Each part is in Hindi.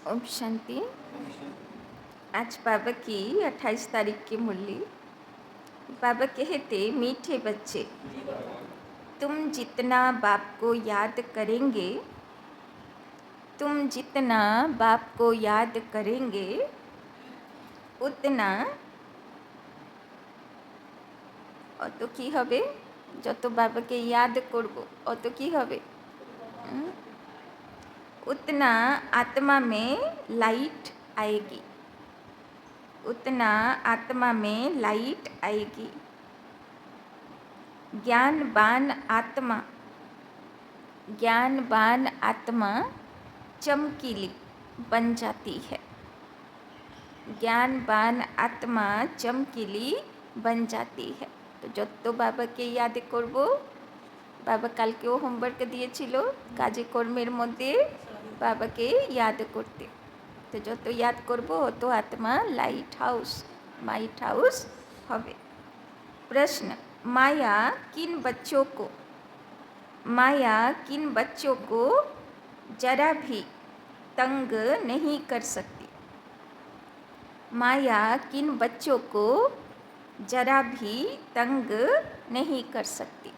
ओम शांति। आज बाबा की 28 तारीख की मुरली। बाबा कहते, मीठे बच्चे, तुम जितना बाप को याद करेंगे, तुम जितना बाप को याद करेंगे, उतना অত কি হবে? যত বাবাকে याद করব অত কি হবে? उतना आत्मा में लाइट आएगी, उतना आत्मा में लाइट आएगी। ज्ञानवान आत्मा, ज्ञानवान आत्मा चमकीली बन जाती है। ज्ञानवान आत्मा चमकीली बन जाती है। तो যত বাবাকে याद করব, বাবা কালকেও হোমওয়ার্ক দিয়েছিল কাজে কর্মের মধ্যে বাবাকে याद করতে। তো যত याद করব অত आत्मा लाइट हाउस হবে। प्रश्न, माया किन बच्चों को जरा भी तंग नहीं कर सकती? माया किन बच्चों को जरा भी तंग नहीं कर सकती?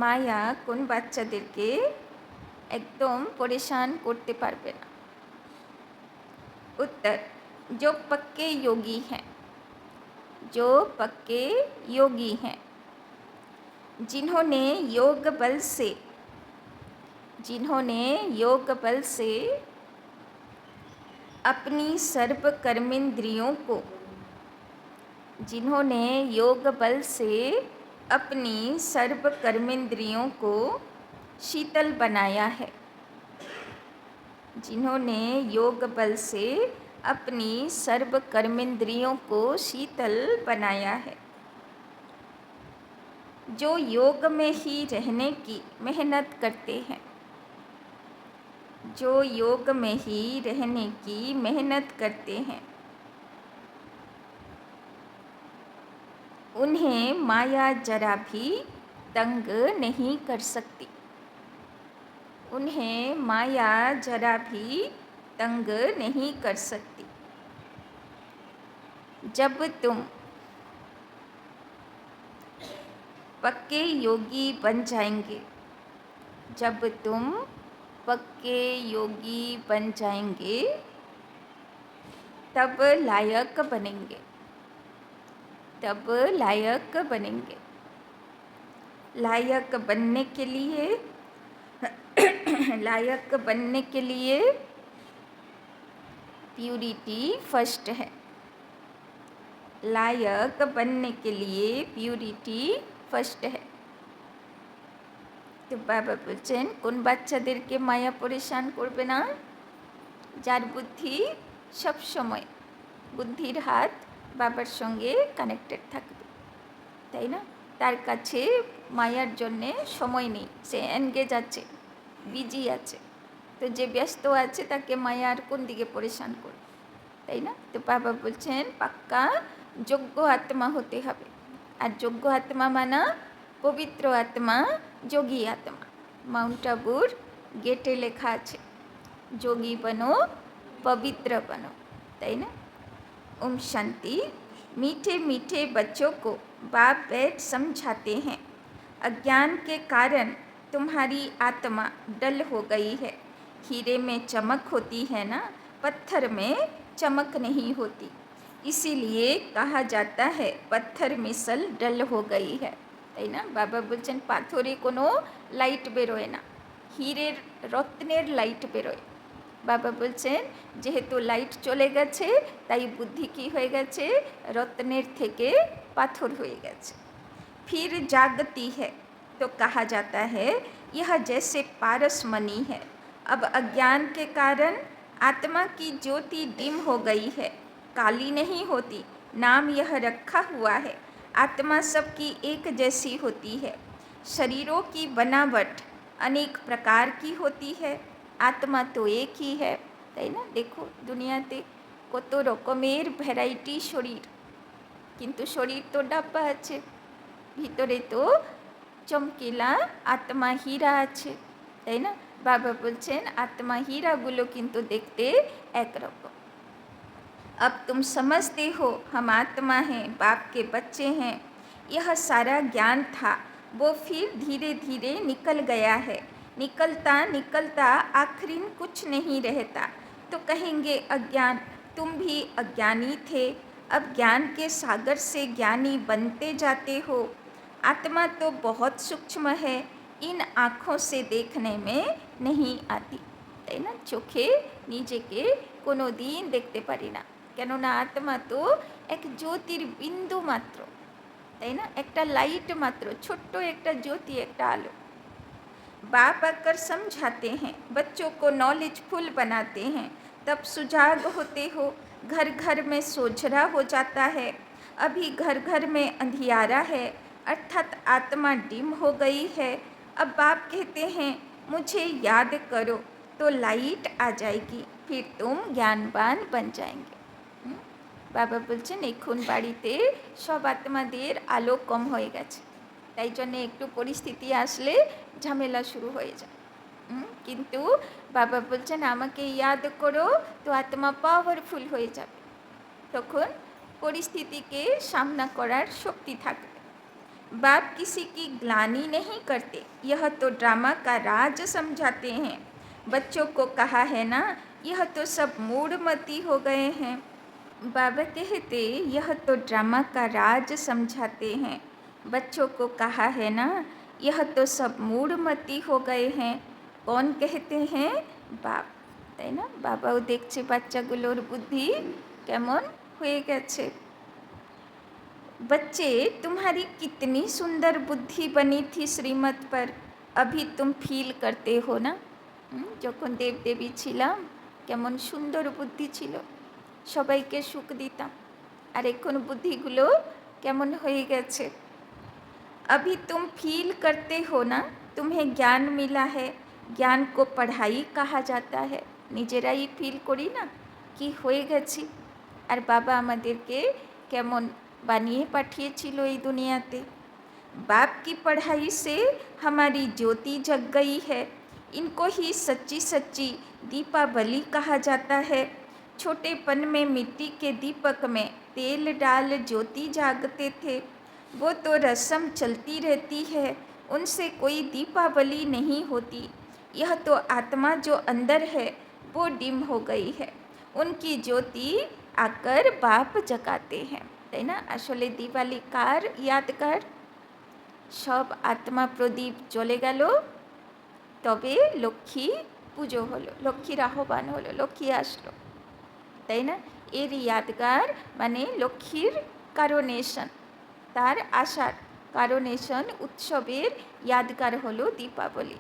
माया কোন বাচ্চাদেরকে একদম পরেশান করতে পারবে না? उत्तर, जो पक्के योगी हैं, जो पक्के योगी हैं, जिन्होंने योग बल से अपनी सर्व कर्मेंद्रियों को, जिन्होंने योग बल से अपनी सर्व कर्मेंद्रियों को शीतल बनाया है, जिन्होंने योग बल से अपनी सर्व कर्मेंद्रियों को शीतल बनाया है, जो योग में ही रहने की मेहनत करते हैं, जो योग में ही रहने की मेहनत करते हैं, उन्हें माया जरा भी तंग नहीं कर सकती। उन्हें माया जरा भी तंग नहीं कर सकती। जब तुम पक्के योगी बन जाएंगे, जब तुम पक्के योगी बन जाएंगे, तब लायक बनेंगे, तब लायक बनेंगे। लायक बनने के लिए लायक बनने के लिए प्यूरिटी फर्स्ट है। लायक बनने के लिए प्यूरिटी फर्स्ट है। तो बाबा বলছেন, কোন বাচ্চাদেরকে মায়া পরেশান করবে না? যার বুদ্ধি সব সময়, বুদ্ধির হাত বাবার সঙ্গে কানেক্টেড থাকবে, তাই না? তার কাছে মায়ার জন্যে সময় নেই, সে এনগেজ আছে, বিজি আছে। তো যে ব্যস্ত আছে তাকে মায়া আর কোন দিকে পরেশান করবে, তাই না? তো বাবা বলছেন পাক্কা যোগ্য আত্মা হতে হবে। আর যোগ্য আত্মা মানা পবিত্র আত্মা, যোগী আত্মা। মাউন্ট আবুর গেটে লেখা আছে, যোগী বনো, পবিত্র বনো, তাই না? ओम शांति। मीठे मीठे बच्चों को बाप बैठ समझाते हैं, अज्ञान के कारण तुम्हारी आत्मा डल हो गई है। हीरे में चमक होती है ना, पत्थर में चमक नहीं होती, इसीलिए कहा जाता है पत्थर मिसल डल हो गई है, তাই না? বাবা বলছেন পাথরে কোনো লাইট বেরোয় না, হীরের রত্নের লাইট বেরোয়। বাবা বলছেন যেহেতু লাইট চলে গেছে তাই বুদ্ধি কী হয়ে গেছে? রত্নের থেকে পাথর হয়ে গেছে। फिर जागती है तो कहा जाता है यह जैसे पारस मणि है। अब अज्ञान के कारण आत्मा की ज्योति डिम हो गई है, काली नहीं होती, नाम यह रखा हुआ है। आत्मा सबकी एक जैसी होती है। शरीरों की बनावट अनेक प्रकार की होती है, आत्मा तो एक ही है, তাই না? দেখো দুনিয়াতে কত রকমের ভ্যারাইটি শরীর, কিন্তু শরীর তো ডাব্বা আছে, ভিতরে তো চমকিলা আত্মা হীরা আছে, তাই না? বাবা বলছেন আত্মা হীরাগুলো কিন্তু দেখতে একরকম। अब तुम समझते हो हम आत्मा हैं, बाप के बच्चे हैं। यह सारा ज्ञान था, वो फिर धीरे धीरे निकल गया है। निकलता निकलता आखिर कुछ नहीं रहता। तो कहेंगे अज्ञान, तुम भी अज्ञानी थे, अब ज्ञान के सागर से ज्ञानी बनते जाते हो। आत्मा तो बहुत सूक्ष्म है, इन आँखों से देखने में नहीं आती। তাই না, চোখে নিজেকে কোনো দিন দেখতে পারি না, কেননা আত্মা তো এক জ্যোতির বিন্দু মাত্র, তাই না, একটা লাইট মাত্র, ছোট্ট একটা জ্যোতি, একটা আলো। बाप आकर समझाते हैं, बच्चों को नॉलेजफुल बनाते हैं, तब सुजाग होते हो। घर घर में सोझरा हो जाता है, अभी घर घर में अंधियारा है, अर्थात आत्मा डिम हो गई है। अब बाप कहते हैं मुझे याद करो तो लाइट आ जाएगी, फिर तुम ज्ञानवान बन जाएंगे। বাবা বলছেন এখন বাড়িতে সব আত্মাদের আলো কম হয়ে গেছে, তাই জন্যে একটু পরিস্থিতি আসলে ঝামেলা শুরু হয়ে যায়। কিন্তু বাবা বলছেন আমাকে ইয়াদ করো তো আত্মা পাওয়ারফুল হয়ে যাবে, তখন পরিস্থিতিকে সামনা করার শক্তি থাকবে। बाप किसी की ग्लानि नहीं करते, यह तो ड्रामा का राज समझाते हैं। बच्चों को कहा है ना, यह तो सब मूढ़मती हो गए हैं। बाबा कहते यह तो ड्रामा का राज समझाते हैं। बच्चों को कहा है ना, यह तो सब मूढ़मती हो गए हैं। कौन कहते हैं? बाप, তাই না? বাবাও দেখছে বাচ্চাগুলোর বুদ্ধি কেমন হয়ে গেছে। बच्चे तुम्हारी कितनी सुंदर बुद्धि बनी थी श्रीमत पर, अभी तुम फील करते हो ना। যখন দেবদেবী ছিলাম কেমন সুন্দর বুদ্ধি ছিল, সবাইকে সুখ দিতাম, আর এখন বুদ্ধিগুলো কেমন হয়ে গেছে। अभी तुम फील करते हो ना, तुम्हें ज्ञान मिला है। ज्ञान को पढ़ाई कहा जाता है। নিজেরাই ফিল করি না কি হয়ে গেছি, আর বাবা আমাদেরকে কেমন বানিয়ে পাঠিয়েছিল এই দুনিয়াতে। बाप की पढ़ाई से हमारी ज्योति जग गई है। इनको ही सच्ची सच्ची दीपावली कहा जाता है। छोटेपन में मिट्टी के दीपक में तेल डाल ज्योति जागते थे, वो तो रस्म चलती रहती है, उनसे कोई दीपावली नहीं होती। यह तो आत्मा जो अंदर है वो डिम हो गई है, उनकी ज्योति आकर बाप जगाते हैं। তাই না, আসলে দিওয়ালি কার ইয়াদগার? সব আত্মা প্রদীপ জ্বলে গেল, তবে লক্ষ্মী পুজো হলো, লক্ষ্মীর আহ্বান হলো, লক্ষ্মী আসলো, তাই না। এর ইয়াদগার মানে লক্ষ্মীর কারণেশন, তার আসার কারণেশন, উৎসবের यादगार হলো दीपावली।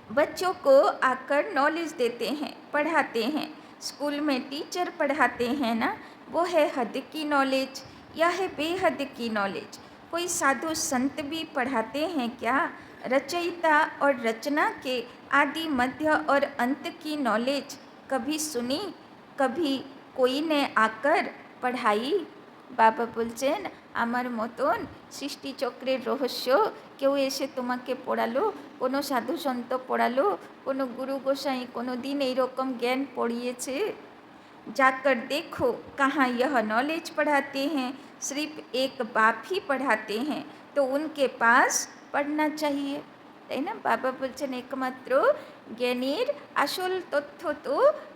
बच्चों को आकर नॉलेज देते हैं, पढ़ाते हैं। स्कूल में टीचर पढ़ाते हैं ना, वो है हद की नॉलेज या है बेहद की नॉलेज। कोई साधु संत भी पढ़ाते हैं क्या? रचयिता और रचना के आदि मध्य और अंत की नॉलेज कभी सुनी, कभी कोई ने आकर पढ़ाई? বাবা বলছেন আমার মতন সৃষ্টিচক্রের রহস্য কেউ এসে তোমাকে পড়ালো, কোনো সাধু সন্ত পড়ালো, কোনো গুরু গোসাই কোনো দিন এইরকম জ্ঞান পড়িয়েছে? जाकर देखो कहाँ यह नॉलेज पढ़ाते हैं, सिर्फ एक बाप ही पढ़ाते हैं, तो उनके पास पढ़ना चाहिए। তাই না, বাবা বলছেন একমাত্র জ্ঞানীর আসল তথ্য তো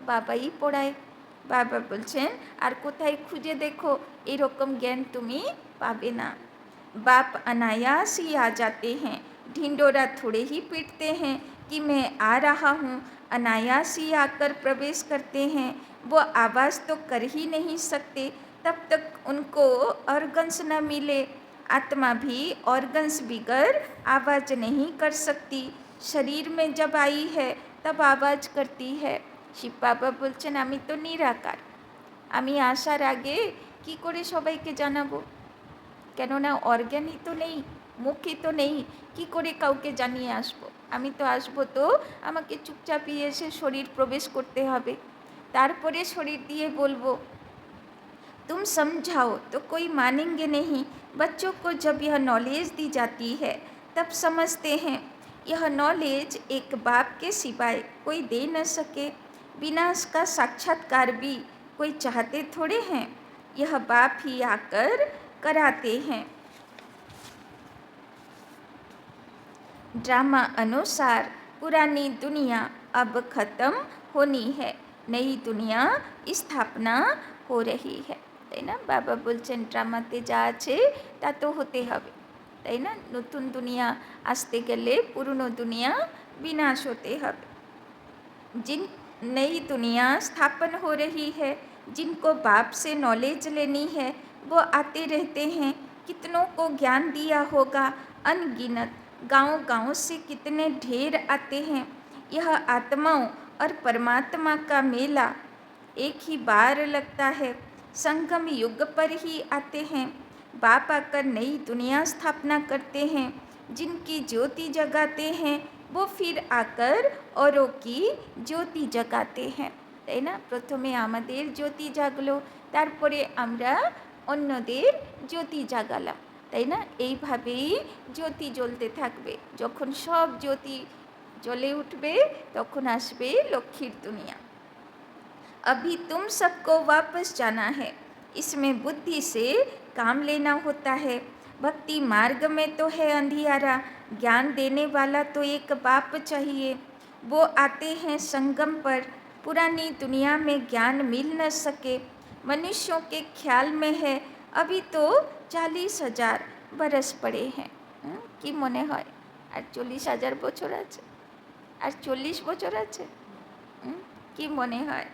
বাবাই পড়ায়। বাবা বলছেন আর কোথায় খুঁজে দেখো এরকম জ্ঞান তুমি পাবে না। बाप अनायास ही आ जाते हैं, ढिंडोरा थोड़े ही पीटते हैं कि मैं आ रहा हूँ, अनायास ही आकर प्रवेश करते हैं। वो आवाज़ तो कर ही नहीं सकते, तब तक उनको ऑर्गन्स न मिले। आत्मा भी ऑर्गन्स बिगर आवाज़ नहीं कर सकती, शरीर में जब आई है तब आवाज़ करती है। শিব বাবা বলছেন আমি তো নিরাকার, আমি আসার আগে কি করে সবাইকে জানাবো, কেননা অর্গানই তো নেই, মুখই তো নেই, কি করে কাউকে জানিয়ে আসবো। আমি তো আসবো তো আমাকে চুপচাপই এসে শরীর প্রবেশ করতে হবে, তারপরে শরীর দিয়ে বলবো। तुम समझाओ तो कोई मानेंगे नहीं। बच्चों को जब यह नॉलेज दी जाती है तब समझते हैं यह नॉलेज एक बाप के सिवाय कोई दे न सके। विनाश का साक्षात्कार भी कोई चाहते थोड़े हैं, यह बाप ही आकर कराते हैं। ड्रामा अनुसार पुरानी दुनिया अब खत्म होनी है, नई दुनिया स्थापना हो रही है, তাই না? বাবা বলছেন ড্রামাতে যা আছে তা তো হতে হবে, তাই না? নতুন দুনিয়া আসতে গেলে পুরনো দুনিয়া विनाश होते হবে। जिन नई दुनिया स्थापन हो रही है, जिनको बाप से नॉलेज लेनी है, वो आते रहते हैं। कितनों को ज्ञान दिया होगा, अनगिनत गांव-गांव से कितने ढेर आते हैं। यह आत्माओं और परमात्मा का मेला एक ही बार लगता है, संगम युग पर ही आते हैं। बाप आकर नई दुनिया स्थापना करते हैं, जिनकी ज्योति जगाते हैं वो फिर आकर औरों की ज्योति जगाते हैं, তাই না? প্রথমে আমাদের জ্যোতি জাগলো, তারপরে আমরা অন্যদের জ্যোতি জাগালাম, তাই না? এইভাবেই জ্যোতি জ্বলতে থাকবে। যখন সব জ্যোতি জ্বলে উঠবে তখন আসবে লক্ষ্মীর দুনিয়া। अभी तुम सबको वापस जाना है, इसमें बुद्धि से काम लेना होता है। भक्ति मार्ग में तो है अंधियारा, ज्ञान देने वाला तो एक बाप चाहिए। वो आते हैं संगम पर, पुरानी दुनिया में ज्ञान मिल न सके। मनुष्यों के ख्याल में है अभी तो 40,000 बरस पड़े हैं। कि मने হয় আর 40,000 বছর আছে, আর 40 বছর আছে? কি মনে হয়?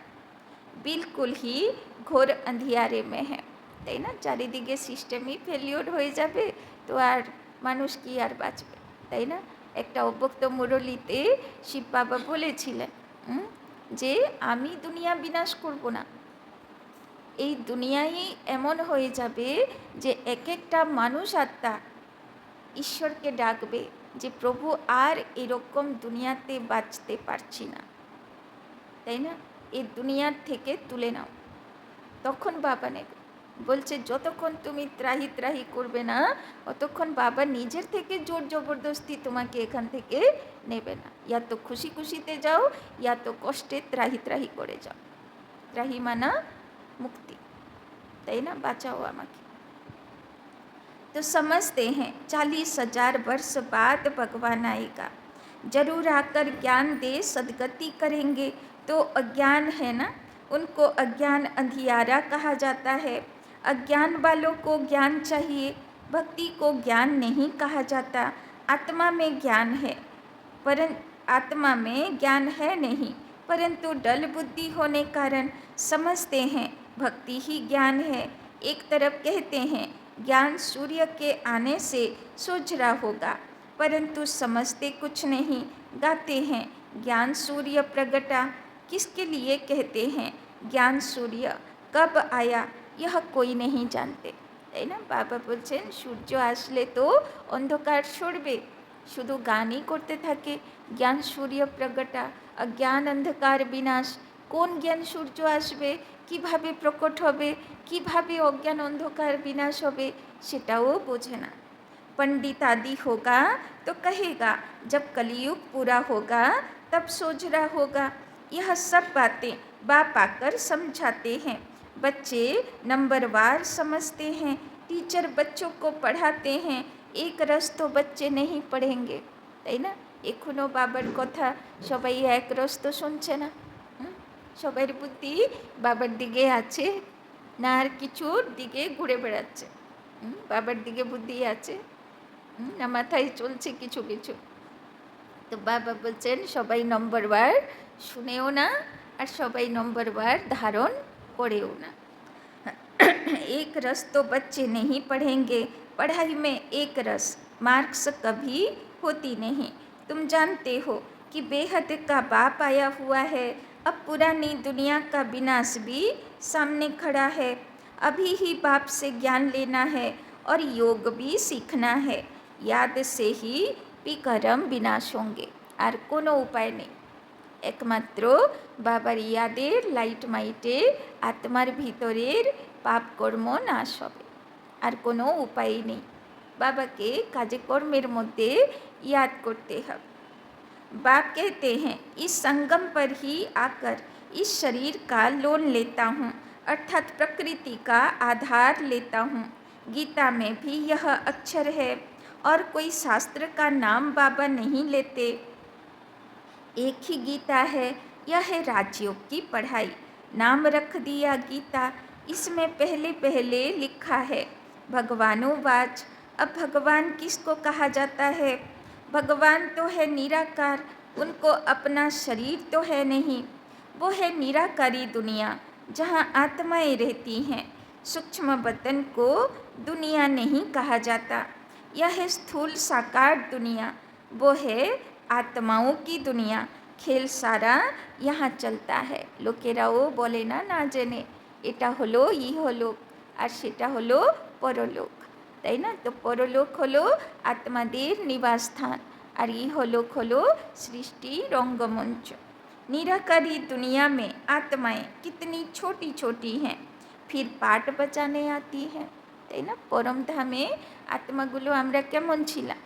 बिल्कुल ही घोर अंधियारे में है, তাই না? চারিদিকে সিস্টেমই ফেলিওর হয়ে যাবে, তো আর মানুষ কি আর বাঁচবে, তাই না? একটা অব্যক্ত মুরলিতে শিব বাবা বলেছিলেন যে আমি দুনিয়া বিনাশ করব না। এই দুনিয়াই এমন হয়ে যাবে যে এক একটা মানুষ আত্মা ঈশ্বরকে ডাকবে যে প্রভু আর এরকম দুনিয়াতে বাঁচতে পারছি না, তাই না? এই দুনিয়ার থেকে তুলে নাও। তখন বাবা নেবে। বলছে যতক্ষণ তুমি ত্রাহি ত্রাহি করবে না ততক্ষণ বাবা নিজের থেকে জোর জবরদস্তি তোমাকে এখান থেকে নেবে না। ইয়া তো খুশি খুশিতে যাও, ইয়া তো কষ্টে ত্রাহি ত্রাহি করে যাও। ত্রাহি মানা মুক্তি, তাই না? বাঁচাও আমাকে। तो समझते हैं 40,000 वर्ष बाद भगवान आएगा, जरूर आकर ज्ञान दे सदगति करेंगे। तो अज्ञान है ना, उनको अज्ञान अंधियारा कहा जाता है। अज्ञान वालों को ज्ञान चाहिए, भक्ति को ज्ञान नहीं कहा जाता। आत्मा में ज्ञान है आत्मा में ज्ञान है नहीं, परंतु डल बुद्धि होने कारण समझते हैं भक्ति ही ज्ञान है। एक तरफ कहते हैं ज्ञान सूर्य के आने से सोझरा होगा, परंतु समझते कुछ नहीं। गाते हैं ज्ञान सूर्य प्रगटा, किसके लिए कहते हैं ज्ञान सूर्य कब आया यह कोई नहीं जानते, তাই না? বাবা বলছেন সূর্য আসলে তো অন্ধকার সরবে, শুধু গানই করতে থাকে জ্ঞান সূর্য প্রগটা অজ্ঞান অন্ধকার বিনাশ। কোন জ্ঞান সূর্য আসবে, কিভাবে প্রকট হবে, কিভাবে অজ্ঞান অন্ধকার বিনাশ হবে সেটাও বোঝে না। पंडित आदि होगा तो कहेगा जब कलयुग पूरा होगा तब सोझरा होगा। यह सब बातें बाप आकर समझाते हैं। बच्चे नंबरवार समझते हैं, टीचर बच्चों को पढ़ाते हैं। एक रस तो बच्चे नहीं पढ़ेंगे, তাই না? এখনও বাবার কথা সবাই এক রস তো শুনছে না। সবার বুদ্ধি বাবার দিকে আছে না আর কিছুর দিকে ঘুরে বেড়াচ্ছে? বাবার দিকে বুদ্ধি আছে না মাথায় চলছে কিছু কিছু? তো বাবা বলছেন সবাই নম্বরবার শুনেও না আর সবাই নম্বরবার ধারণ करेओ ना। एक रस तो बच्चे नहीं पढ़ेंगे, पढ़ाई में एक रस मार्क्स कभी होती नहीं। तुम जानते हो कि बेहद का बाप आया हुआ है, अब पुरानी दुनिया का विनाश भी सामने खड़ा है। अभी ही बाप से ज्ञान लेना है और योग भी सीखना है। याद से ही विकर्म विनाश होंगे, আর কোনো উপায় নেই। একমাত্র বাবার ইয়াদের লাইট মাইটে আত্মার ভিতরের পাপ কর্ম নাশ হবে, আর কোনো উপায় নেই। বাবাকে কাজে কর্মের মধ্যে ইয়াদ করতে হবে। बाप कहते हैं, इस संगम पर ही आकर इस शरीर का लोन लेता हूँ, अर्थात प्रकृति का आधार लेता हूँ। गीता में भी यह अक्षर है और कोई शास्त्र का नाम बाबा नहीं लेते। एक ही गीता है, यह है राजयोग की पढ़ाई। नाम रख दिया गीता, इसमें पहले पहले लिखा है भगवानोवाच। अब भगवान किसको कहा जाता है? भगवान तो है निराकार, उनको अपना शरीर तो है नहीं। वो है निराकारी दुनिया जहाँ आत्माएं रहती हैं। सूक्ष्म बदन को दुनिया नहीं कहा जाता। यह है स्थूल साकार दुनिया, वो है आत्माओं की दुनिया। खेल सारा यहाँ चलता है। लोकेराओ बोले ना ना जेने एटा हलो इहलोक और सेटा हलो परलोक, ताई ना। तो परलोक हलो आत्मादेर निवास स्थान और इहलोक हलो सृष्टि रंगमंच। निराकारी दुनिया में आत्माएं कितनी छोटी छोटी हैं, फिर पाठ बचाने आती हैं, ताई ना। परम धामे आत्मागुलो आमरा केमन छिलाम,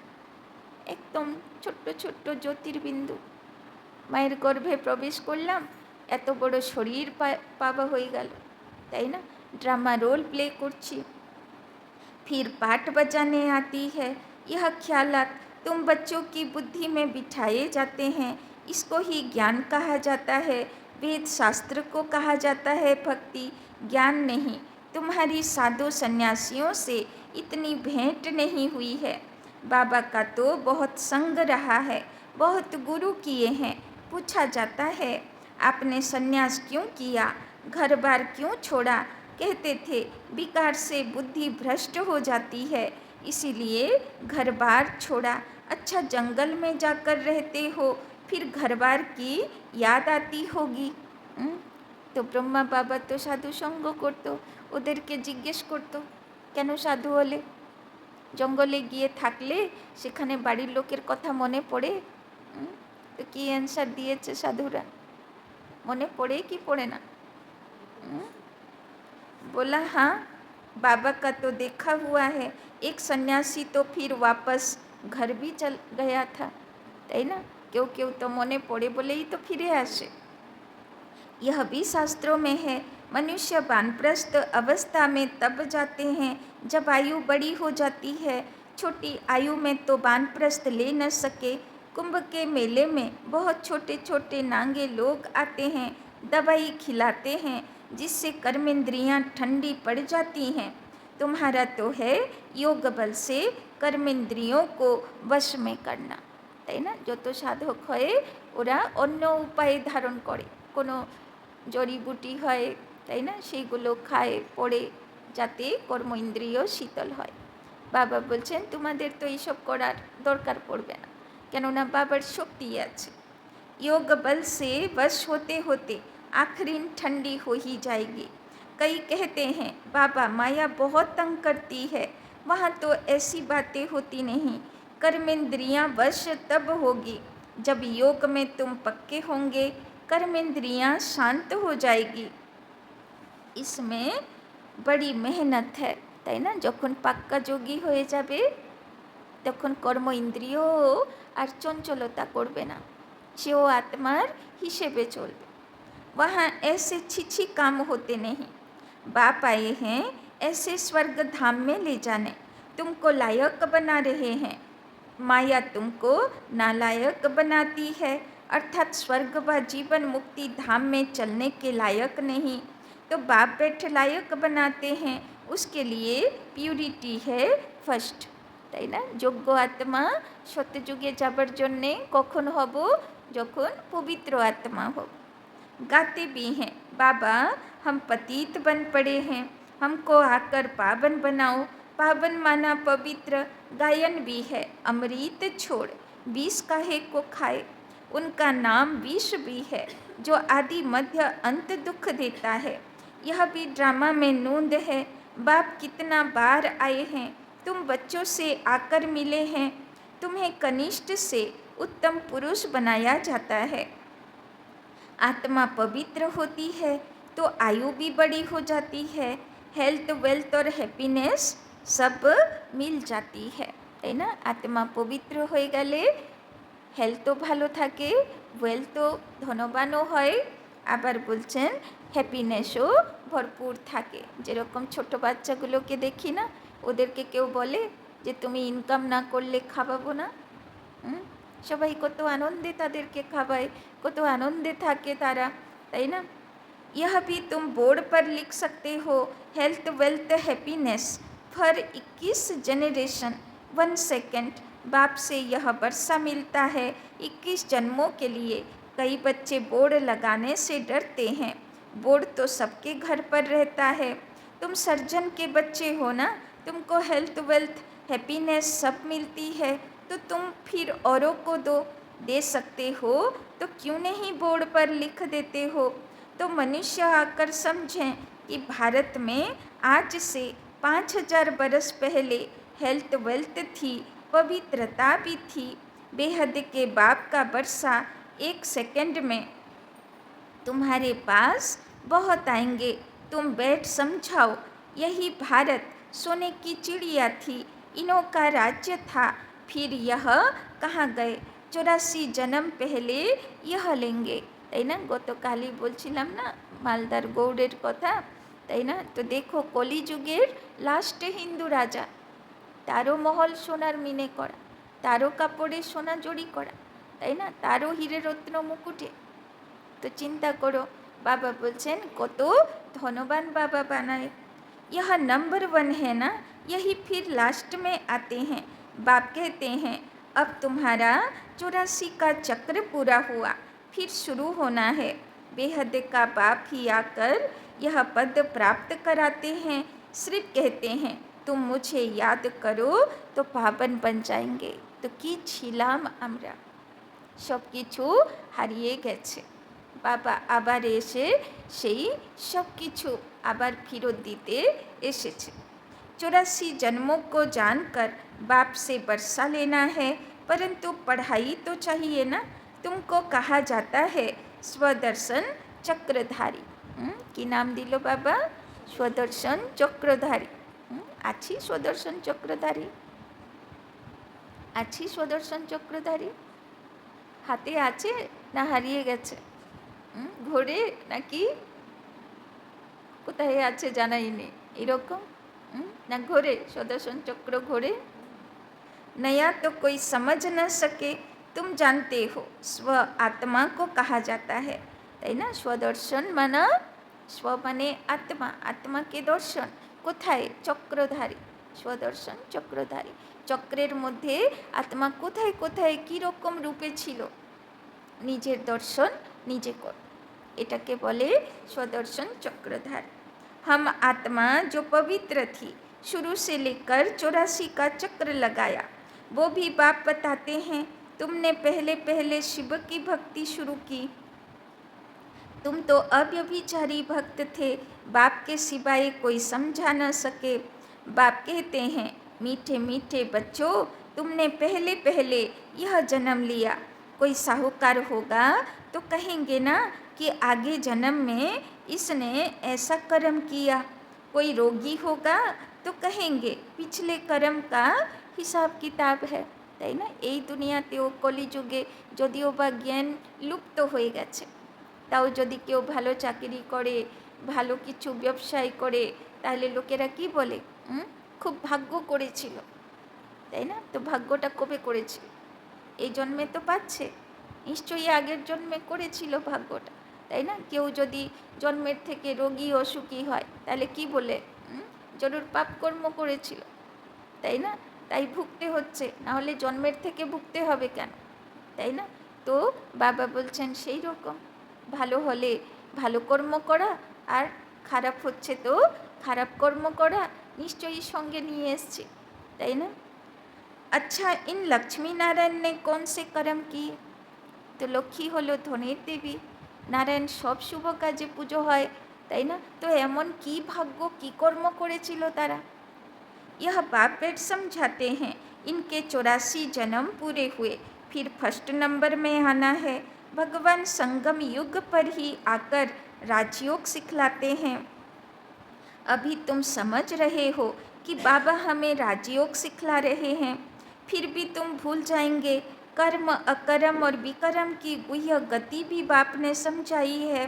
एकदम छोट्टो छोट्टो ज्योतिर्बिंदु। माয়ের गर्भे प्रवेश करलाम, एत बड़ो शरीर पावा हो गेल, ताई ना। ड्रामा रोल प्ले करछि, फिर पाठ बजाने आती है। यह ख्यालात तुम बच्चों की बुद्धि में बिठाए जाते हैं, इसको ही ज्ञान कहा जाता है। वेद शास्त्र को कहा जाता है भक्ति, ज्ञान नहीं। तुम्हारी साधु सन्यासियों से इतनी भेंट नहीं हुई है। बाबा का तो बहुत संग रहा है, बहुत गुरु किए हैं। पूछा जाता है, आपने सन्यास क्यों किया, घर बार क्यों छोड़ा? कहते थे विकार से बुद्धि भ्रष्ट हो जाती है, इसीलिए घर बार छोड़ा। अच्छा, जंगल में जाकर रहते हो, फिर घर बार की याद आती होगी। तो ब्रह्मा बाबा तो साधु संग करतो, ওদেরকে জিজ্ঞেস করতো কেন সাধু হলে? জঙ্গলে গিয়ে থাকলে সেখানে বাড়ির লোকের কথা মনে পড়ে? तो কি आंसर दिए साधुरा? मने पड़े कि पड़े ना? बोला हाँ, बाबा का तो देखा हुआ है। एक सन्यासी तो फिर वापस घर भी चल गया था, है ना। क्यों क्यों तो मने पड़े बोले ही तो फिरे आसे। यह भी शास्त्रों में है, मनुष्य वानप्रस्थ अवस्था में तब जाते हैं जब आयु बड़ी हो जाती है। छोटी आयु में तो वानप्रस्थ ले न सके। कुंभ के मेले में बहुत छोटे छोटे नांगे लोग आते हैं, दवाई खिलाते हैं जिससे कर्मेंद्रियां ठंडी पड़ जाती हैं। तुम्हारा तो है योग बल से कर्मेंद्रियों को वश में करना, ताई ना। जो तो साधक है ओरा अन्य उपाय धारण करे, कोनो जड़ीबुटी है, ताई ना, सेगुलो खाए पड़े जाते कर्म इंद्रिय शीतल है। बाबा बोलছেন तुम्हादेर तो ये सब करार दरकार पड़बे ना, केनना बाबार शक्ति आछे। योग बल से वश होते होते आखिरीन ठंडी हो ही जाएगी। कई कहते हैं बाबा माया बहुत तंग करती है, वहाँ तो ऐसी बातें होती नहीं। कर्मेंद्रियाँ वश तब होगी जब योग में तुम पक्के होंगे, कर्मेंद्रियाँ शांत हो जाएगी। इसमें बड़ी मेहनत है, ताई ना। जखन पक्का जोगी हो जाबे तखन कर्म इंद्रिय और चंचलता करबे ना, सेओ आत्मार हिसेबे चलबे। वहाँ ऐसे छिछी काम होते नहीं। बाप आए हैं ऐसे स्वर्ग धाम में ले जाने, तुमको लायक बना रहे हैं। माया तुमको नालायक बनाती है, अर्थात स्वर्ग व जीवन मुक्ति धाम में चलने के लायक नहीं। तो बाप बैठे लायक बनाते हैं, उसके लिए प्यूरिटी है फर्स्ट, ताई ना। योग्य आत्मा सत्ययुगे जाবার जन्ने कखन हब, जखन पवित्र आत्मा हो। गाते भी हैं बाबा हम पतित बन पड़े हैं, हमको आकर पावन बनाओ। पावन माना पवित्र, गायन भी है अमृत छोड़ विष काहे को खाए। उनका नाम विष भी है जो आदि मध्य अंत दुख देता है। यह भी ड्रामा में नोंद है। बाप कितना बार आए हैं, तुम बच्चों से आकर मिले हैं। तुम्हें कनिष्ठ से उत्तम पुरुष बनाया जाता है। आत्मा पवित्र होती है तो आयु भी बड़ी हो जाती है, हेल्थ वेल्थ और हैप्पीनेस सब मिल जाती है ना। आत्मा पवित्र हो गले হেলথও ভালো থাকে, ওয়েলথও ধনবানও হয়, আবার বলছেন হ্যাপিনেসও ভরপুর থাকে। যেরকম ছোট বাচ্চাগুলোকে দেখি না, ওদেরকে কেউ বলে যে তুমি ইনকাম না করলে খাওয়াবো না। সবাই কত আনন্দে তাদেরকে খাওয়ায়, কত আনন্দে থাকে তারা, তাই না? यह भी तुम बोर्ड पर लिख सकते हो, health wealth happiness for 21 generation 1 second. बाप से यह वर्षा मिलता है 21 जन्मों के लिए। कई बच्चे बोर्ड लगाने से डरते हैं। बोर्ड तो सबके घर पर रहता है। तुम सर्जन के बच्चे हो ना, तुमको हेल्थ वेल्थ हैप्पीनेस सब मिलती है, तो तुम फिर औरों को दे सकते हो, तो क्यों नहीं बोर्ड पर लिख देते हो? तो मनुष्य आकर समझें कि भारत में आज से 5000 बरस पहले हेल्थ वेल्थ थी, पवित्रता भी थी। बेहद के बाप का वर्षा 1 सेकंड में तुम्हारे पास बहुत आएंगे। तुम बैठ समझाओ, यही भारत सोने की चिड़िया थी, इनों का राज्य था। फिर यह कहाँ गए? 84 जन्म पहले यह लेंगे। তাই না? গতকালই বলছিলাম না মালদার গৌড়ের কথা, তাই না? তো দেখো কলিযুগের লাস্টে হিন্দু রাজা, তারও মহল সোনার মিনে করা, তারও কাপড়ে সোনা জড়ি করা, তাই না? তারও হিরে রত্ন মুকুটে। তো চিন্তা করো, বাবা বলছেন কত ধনবান বাবা বানায়। यह नंबर 1 है ना, यही फिर लास्ट में आते हैं। बाप कहते हैं अब तुम्हारा 84 का चक्र पूरा हुआ, फिर शुरू होना है। बेहद का बाप ही आकर यह पद प्राप्त कराते हैं। सिर्फ कहते हैं तुम मुझे याद करो तो पावन बन जाएंगे। तो কি ছিলাম আমরা, সব কিছু হারিয়ে গেছে। বাবা আবার এসে সেই সব কিছু আবার ফেরত দিতে এসেছে। 84 जन्मों को जानकर बाप से वर्षा लेना है, परंतु पढ़ाई तो चाहिए ना। तुमको कहा जाता है स्वदर्शन चक्रधारी। কি নাম দিল বাবা? স্বদর্শন চক্রধারী। আছি স্বদর্শন চক্রধারী, আছি স্বদর্শন চক্রধারী। হাতে আছে না হারিয়ে গেছে? ঘোরে নাকি কোথায় আছে জানাই নেই, এরকম না ঘোরে সুদর্শন চক্র ঘোরে। नया तो कोई समझ न सके, तुम जानते हो स्व आत्मा को कहा जाता है, তাই না? স্বদর্শন মানা, স্ব মানে আত্মা, আত্মাকে দর্শন কোথায়? চক্রধারী, স্বদর্শন চক্রধারী। চক্রের মধ্যে আত্মা কোথায় কোথায় কীরকম রূপে ছিল, নিজের দর্শন নিজে কর, এটাকে বলে स्वदर्शन चक्रधार। हम आत्मा जो पवित्र थी, शुरू से लेकर 84 का चक्र लगाया, वो भी बाप बताते हैं। तुमने पहले पहले शिव की भक्ति शुरू की, तुम तो अव्यभिचारी भक्त थे, बाप के सिवाय कोई समझा न सके। बाप कहते हैं मीठे मीठे बच्चों, तुमने पहले पहले यह जन्म लिया। कोई साहूकार होगा तो कहेंगे ना कि आगे जन्म में इसने ऐसा कर्म किया। कोई रोगी होगा तो कहेंगे पिछले कर्म का हिसाब किताब है, তাই না? এই দুনিয়াতেও কলিযুগে যদিও বা জ্ঞান লুপ্ত হয়ে গেছে, তাও যদি কেউ ভালো চাকরি করে, ভালো কিছু ব্যবসায় করে, তাহলে লোকেরা কি বলে? খুব ভাগ্য করেছিল, তাই না? তো ভাগ্যটা কবে করেছিল? এই জন্মে তো পাচ্ছে, নিশ্চয়ই আগের জন্মে করেছিল ভাগ্যটা, তাই না? কেউ যদি জন্মের থেকে রোগী অসুখী হয় তাহলে কি বলে? জরুর পাপ কর্ম করেছিল, তাই না? তাই ভুগতে হচ্ছে, না হলে জন্মের থেকে ভুগতে হবে কেন, তাই না? তো বাবা বলছেন সেই রকম ভালো হলে ভালো কর্ম করা, আর খারাপ হচ্ছে তো খারাপ কর্ম করা নিশ্চয়ই সঙ্গে নিয়ে এসছে, তাই না? अच्छा इन लक्ष्मी नारायण ने कौन से कर्म किए? তো লক্ষ্মী হলো ধনের দেবী, নারায়ণ সব শুভ কাজে পুজো হয়, তাই না? তো এমন কি ভাগ্য কি কর্ম করেছিল তারা? यह बाप बेट समझाते हैं इनके 84 जन्म पूरे हुए, फिर फर्स्ट नंबर में आना है। भगवान संगम युग पर ही आकर राजयोग सिखलाते हैं। अभी तुम समझ रहे हो कि बाबा हमें राजयोग सिखला रहे हैं, फिर भी तुम भूल जाएंगे। कर्म, अकर्म और विकर्म की गुह्य गति भी बाप ने समझाई है।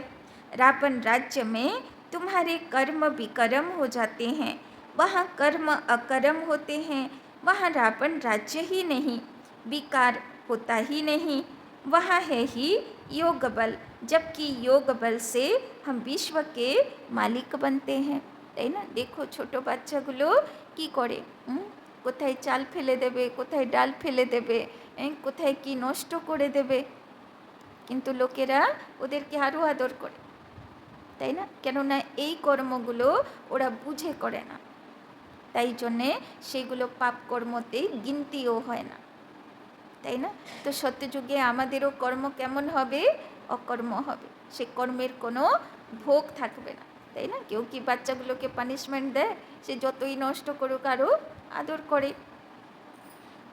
रावण राज्य में तुम्हारे कर्म विकर्म हो जाते हैं, वहाँ कर्म अकर्म होते हैं, वहाँ रावण राज्य ही नहीं, विकार होता ही नहीं, वहाँ है ही योग बल, जबकि योग बल से हम विश्व के मालिक बनते हैं, তাই না? देखो ছোট বাচ্চাগুলো কি করে, কোথায় চাল ফেলে দেবে, কোথায় ডাল ফেলে দেবে, কোথায় কি নষ্ট করে দেবে, কিন্তু লোকেরা ওদেরকে আরও আদর করে, তাই না? কেননা এই কর্মগুলো ওরা বুঝে করে না, তাই জন্যে সেগুলো পাপ কর্মতেই গিনতিও হয় না, তাই না? তো সত্যযুগে আমাদেরও কর্ম কেমন হবে? অকর্ম হবে, সে কর্মের কোনো ভোগ থাকবে না, তাই না? কেউ কি বাচ্চাগুলোকে পানিশমেন্ট দেয়? সে যতই নষ্ট করুক আরও আদর করে।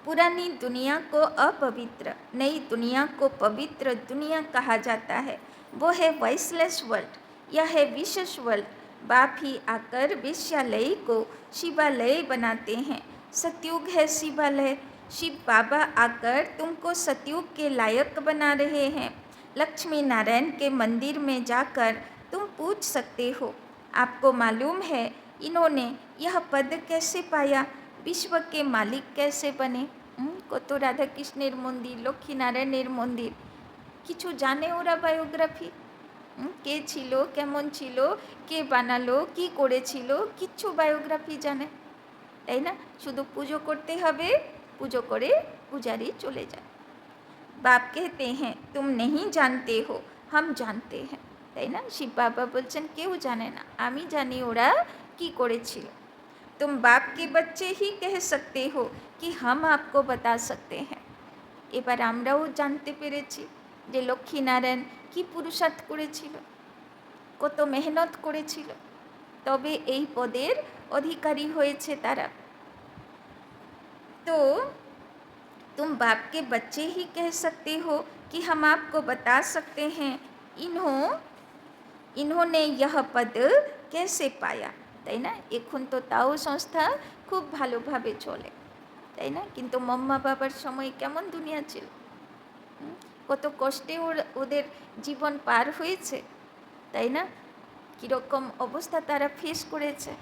पुरानी दुनिया को अपवित्र, नई दुनिया को पवित्र दुनिया कहा जाता है। वो है वॉइसलेस वर्ल्ड, यह है विशेष वर्ल्ड। बाप ही आकर वेश्यालय को शिवालय बनाते हैं। सतयुग है शिवालय, शिव बाबा आकर तुमको सतयुग के लायक बना रहे हैं। लक्ष्मी नारायण के मंदिर में जाकर तुम पूछ सकते हो, आपको मालूम है इन्होंने यह पद कैसे पाया, विश्व के मालिक कैसे बने? কত রাধাকৃষ্ণের মন্দির, লক্ষ্মীনারায়ণের মন্দির, কিছু জানে ওরা বায়োগ্রাফি? কে ছিল, কেমন ছিল, কে বানালো, কি করেছিল, কিচ্ছু বায়োগ্রাফি জানে, তাই না? শুধু পুজো করতে হবে, পুজো করে পূজারি চলে যায়। বাপ कहते हैं तुम नहीं जानते हो, हम जानते हैं, তাই না? শিব বাবা বলছেন কেউ জানে না, আমি জানি ওরা কি করেছিল। तुम बाप के बच्चे ही कह सकते हो कि हम आपको बता सकते हैं। এবার আমরাও জানতে পেরেছি যে লক্ষ্মীনারায়ণ কি পুরুষার্থ করেছিল, কত মেহনত করেছিল, তবে এই পদের অধিকারী হয়েছে তারা। तो तुम बाप के बच्चे ही कह सकते हो कि हम आपको बता सकते हैं इन्होंने यह पद कैसे पाया, তাই না? এখন তো তাও সংস্থা খুব ভালোভাবে চলে, তাই না? কিন্তু মাম্মা বাবার সময় কেমন দুনিয়া ছিল, কত কষ্টে ওদের জীবন পার হয়েছে, তাই না? কীরকম অবস্থা তারা ফেস করেছে।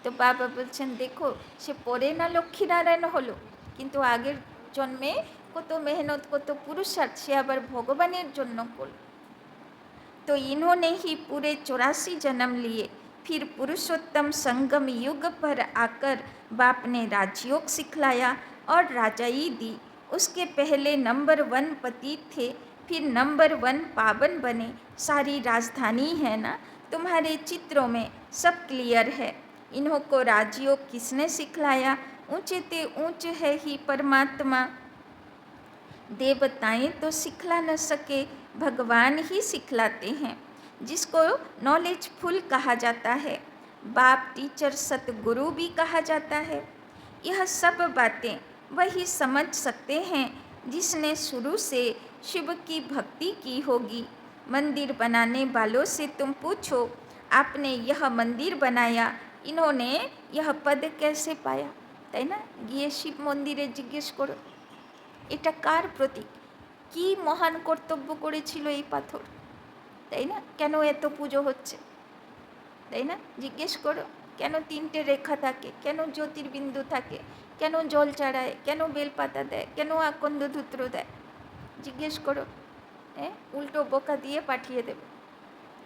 তো বাবা বলছেন দেখো, সে পরে না লক্ষ্মীনারায়ণ হলো, কিন্তু আগের জন্মে কত মেহনত, কত পুরুষার্থ সে আবার ভগবানের জন্য করল। तो इन्होंने ही पूरे 84 जन्म लिए, फिर पुरुषोत्तम संगम युग पर आकर बाप ने राजयोग सिखलाया और राजाई दी। उसके पहले नंबर 1 पतित थे, फिर नंबर 1 पावन बने। सारी राजधानी है ना, तुम्हारे चित्रों में सब क्लियर है। इन्हों को राजयोग किसने सिखलाया? ऊंचे ते ऊंच है ही परमात्मा, देवताएं तो सिखला न सके, भगवान ही सिखलाते हैं, जिसको नॉलेजफुल कहा जाता है, बाप टीचर सतगुरु भी कहा जाता है। यह सब बातें वही समझ सकते हैं जिसने शुरू से शिव की भक्ति की होगी। मंदिर बनाने वालों से तुम पूछो, आपने यह मंदिर बनाया, इन्होंने यह पद कैसे पाया, তাই না? গিয়ে শিব মন্দিরে জিজ্ঞেস করো এটা কার প্রতীক, কি মহান কর্তব্য করেছিল এই পাথর, তাই না? কেন এত পুজো হচ্ছে, তাই না? জিজ্ঞেস করো কেন 3টে রেখা থাকে, কেন জ্যোতির্বিন্দু থাকে, কেন জল চড়ায়, কেন বেলপাতা দেয়, কেন আকন্দ ধূত্র দেয়, জিজ্ঞেস করো। উল্টো বোকা দিয়ে পাঠিয়ে দেবে,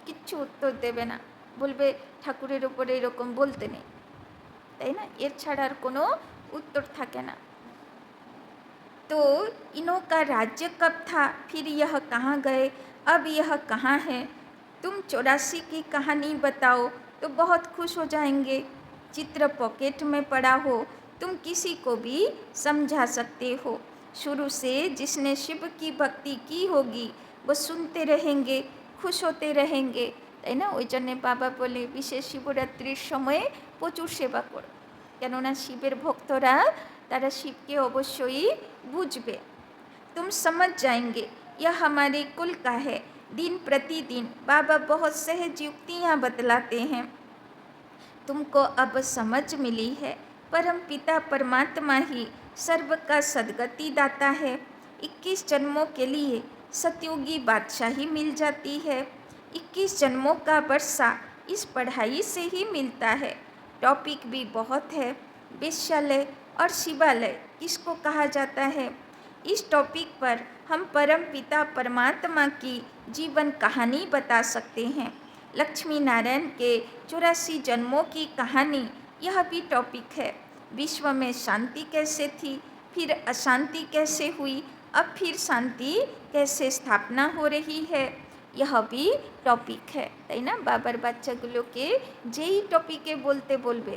কিচ্ছু উত্তর দেবে না, বলবে ঠাকুরের ওপরে এরকম বলতে নেই, তাই না? এর ছাড়া আর কোনো উত্তর থাকে না। तो इन्हों का राज्य कब था, फिर यह कहाँ गए, अब यह कहाँ है? तुम 84 की कहानी बताओ तो बहुत खुश हो जाएंगे। चित्र पॉकेट में पड़ा हो, तुम किसी को भी समझा सकते हो। शुरू से जिसने शिव की भक्ति की होगी वो सुनते रहेंगे, खुश होते रहेंगे, তাই না? ওই জন্যে বাবা বলে বিশেষ শিবরাত্রির সময়ে প্রচুর সেবা করো, কেননা শিবের ভক্তরা তারা শিবকে অবশ্যই বুঝবে। तुम समझ जाएंगे यह हमारे कुल का है। दिन प्रतिदिन बाबा बहुत सहज युक्तियाँ बतलाते हैं, तुमको अब समझ मिली है। परम पिता परमात्मा ही सर्व का सद्गति दाता है। 21 जन्मों के लिए सतयुगी बादशाही मिल जाती है। 21 जन्मों का वर्षा इस पढ़ाई से ही मिलता है। टॉपिक भी बहुत है। वेश्यालय और शिवालय किसको कहा जाता है? इस टॉपिक पर हम परम पिता परमात्मा की जीवन कहानी बता सकते हैं। लक्ष्मी नारायण के 84 जन्मों की कहानी, यह भी टॉपिक है। विश्व में शांति कैसे थी, फिर अशांति कैसे हुई, अब फिर शांति कैसे स्थापना हो रही है, यह भी टॉपिक है, তাই না? বাবার বাচ্চাগুলোকে যেই টপিকে বলতে বলবে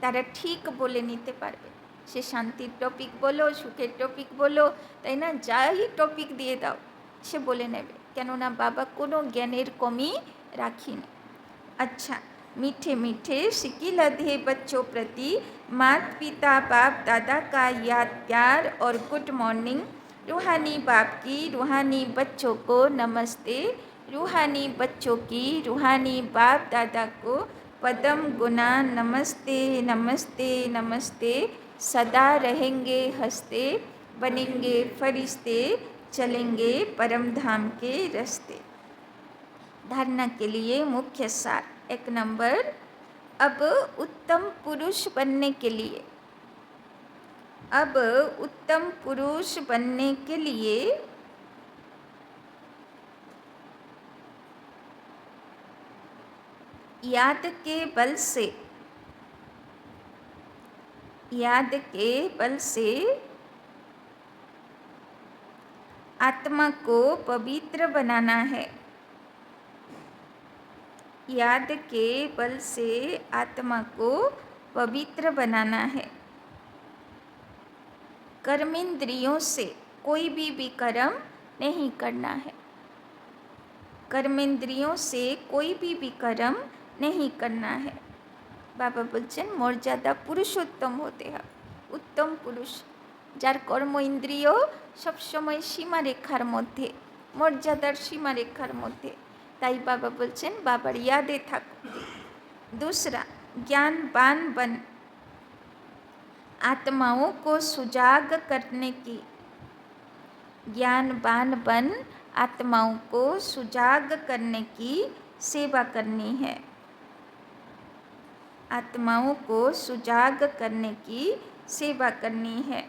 তারা ঠিক বলে নিতে পারবে। সে শান্তির টপিক বলো, সুখের টপিক বলো, তাই না, যাই টপিক দিয়ে দাও সে বলে নেবে, কেননা বাবা কোনো জ্ঞানের কমি রাখিনি। अच्छा, मीठे मीठे शिकिलधे बच्चों प्रति माता पिता बाप दादा का याद प्यार और गुड मॉर्निंग। रूहानी बाप की रूहानी बच्चों को नमस्ते। रूहानी बच्चों की रूहानी बाप दादा को पदम गुना नमस्ते नमस्ते नमस्ते। सदा रहेंगे हंसते, बनेंगे फरिश्ते, चलेंगे परम धाम के रास्ते। धारणा के लिए मुख्य सार। 1 नंबर, अब उत्तम पुरुष बनने के लिए, अब उत्तम पुरुष बनने के लिए याद के बल से, याद के बल से आत्मा को पवित्र बनाना है। याद के बल से आत्मा को पवित्र बनाना है। कर्मेंद्रियों से कोई भी कर्म नहीं करना है। कर्मेंद्रियों से कोई भी कर्म नहीं करना है। बाबा बोलছেন মর্যাদা পুরুষোত্তম হতে হবে। উত্তম পুরুষ যার কর্ম ইন্দ্রিয় সবসময় সীমারেখার মধ্যে, মর্যাদার সীমারেখার মধ্যে। তাই बाबा बोलছেন बाबार यादे থাকো। दूसरा, ज्ञानवान बन, आत्माओं को सुजाग करने की, ज्ञानवान बन, आत्माओं को सुजाग करने की सेवा करनी है। आत्माओं को सुजाग करने की सेवा करनी है।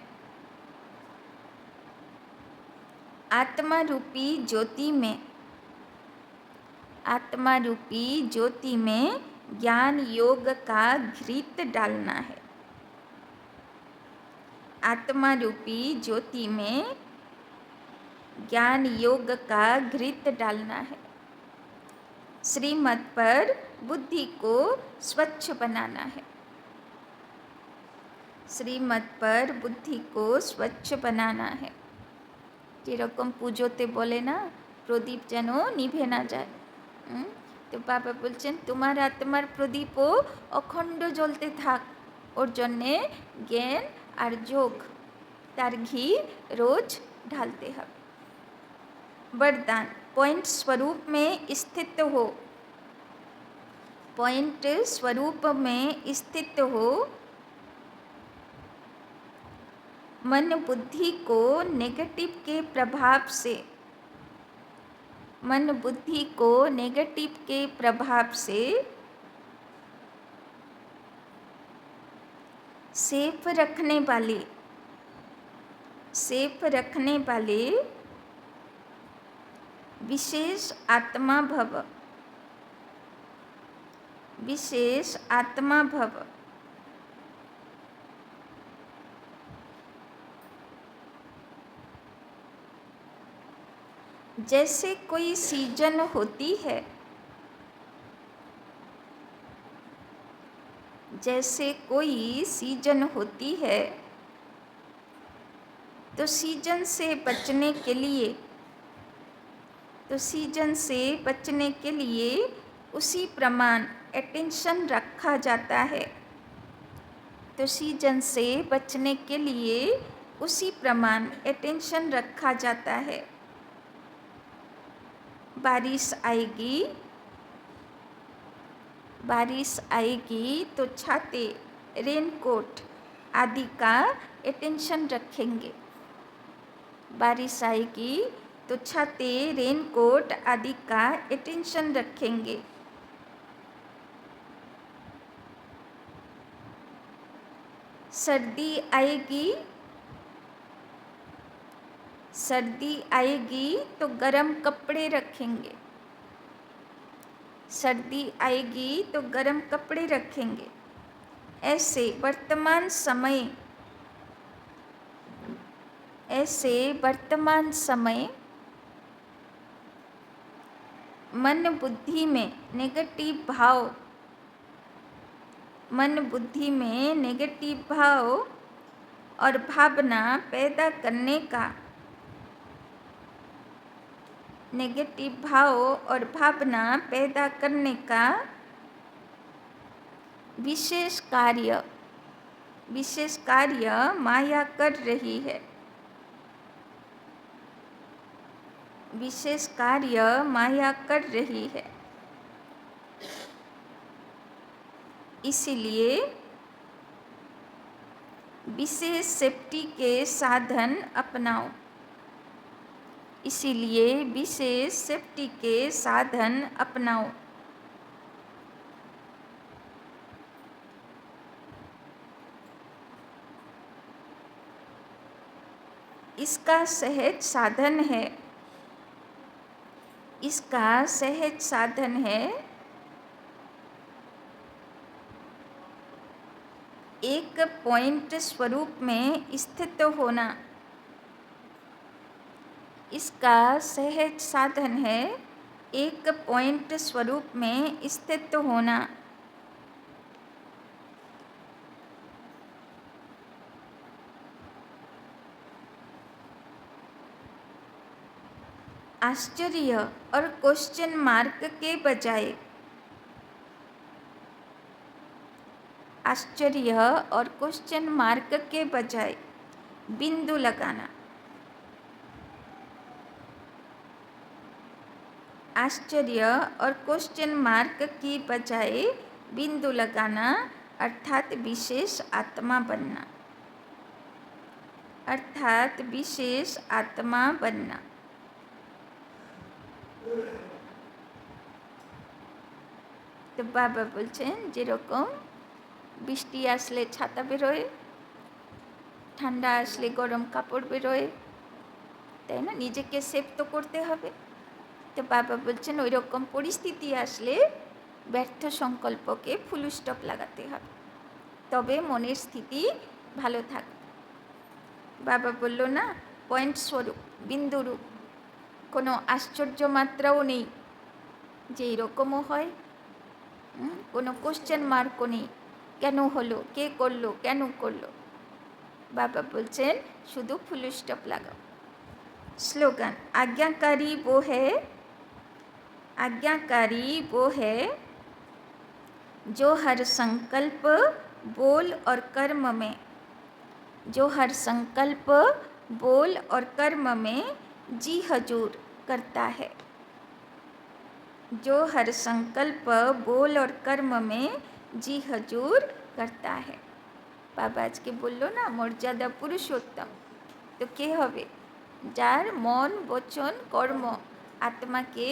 आत्मा रूपी ज्योति में, आत्मा रूपी ज्योति में ज्ञान योग का घृत डालना है। आत्मा रूपी ज्योति में ज्ञान योग का घृत डालना है। श्रीमत पर बुद्धि को स्वच्छ बनाना है। श्रीमत पर बुद्धि को स्वच्छ बनाना है। যেরকম পুজোতে বলে না প্রদীপ যেন নিভে না যায়, তো বাবা বলছেন তোমার আত্মার প্রদীপও অখণ্ড জ্বলতে থাক, ওর জন্যে জ্ঞান আর যোগ তার ঘি रोज ढालते হবে। वरदान, पॉइंट स्वरूप में स्थित हो, पॉइंट स्वरूप में स्थित हो। मन बुद्धि को नेगेटिव के प्रभाव से, मन बुद्धि को नेगेटिव के प्रभाव से सेफ रखने वाले, सेफ रखने वाले विशेष आत्मा भव, विशेष आत्मा भव। जैसे कोई सीजन होती है, जैसे कोई सीजन होती है, तो सीजन से बचने के लिए, तो सीजन से बचने के लिए उसी प्रमाण अटेंशन रखा जाता है। तो सीजन से बचने के लिए उसी प्रमाण अटेंशन रखा जाता है। बारिश आएगी, बारिश आएगी तो छाते, रेनकोट आदि का अटेंशन रखेंगे। बारिश आएगी तो छाते, रेनकोट आदि का अटेंशन रखेंगे। सर्दी आएगी तो गर्म कपड़े रखेंगे। सर्दी आएगी तो गर्म कपड़े रखेंगे। ऐसे वर्तमान समय मन बुद्धि में नेगेटिव भाव और भावना पैदा करने का विशेष कार्य माया कर रही है। इसीलिए विशेष सेफ्टी के साधन अपनाओ। इसका सहज साधन है एक पॉइंट स्वरूप में स्थित होना। इसका सहज साधन है एक पॉइंट स्वरूप में स्थित होना। आश्चर्य और क्वेश्चन मार्क के बजाय बिंदु लगाना। आश्चर्य और क्वेश्चन मार्क की बजाय बिंदु लगाना अर्थात विशेष आत्मा बनना। तो बाबा बोलছেন যেরকম বৃষ্টি আসলে ছাতা বেরোয়, ঠান্ডা আসলে গরম কাপড় বেরোয়, তাই না? নিজেকে সেভ তো করতে হবে। তো বাবা বলছেন ওই রকম পরিস্থিতি আসলে ব্যর্থ সংকল্পকে ফুল স্টপ লাগাতে হবে, তবে মনের স্থিতি ভালো থাকবে। বাবা বলল না, পয়েন্ট স্বরূপ, বিন্দুরূপ, কোনো আশ্চর্য মাত্রাও নেই যে এরকমও হয়, কোনো কোশ্চেন মার্কও নেই, কেন হলো, কে করলো, কেন করলো। বাবা বলছেন শুধু ফুল স্টপ লাগাও। स्लोगन आज्ञाकारी वो है जो हर संकल्प बोल और कर्म में जी हजूर करता है। जो हर संकल्प बोल और कर्म में जी हजूर करता है। बाबा आज के बोलो ना मर्यादा पुरुषोत्तम, तो के हबे যার মন বচন কর্ম আত্মাকে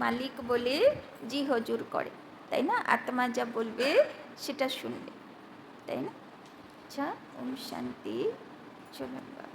মালিক বলে জি হজুর করে, তাই না? আত্মা যা বলবে সেটা শুনবে, তাই না? আচ্ছা, ওম শান্তি। চলুন বাবা।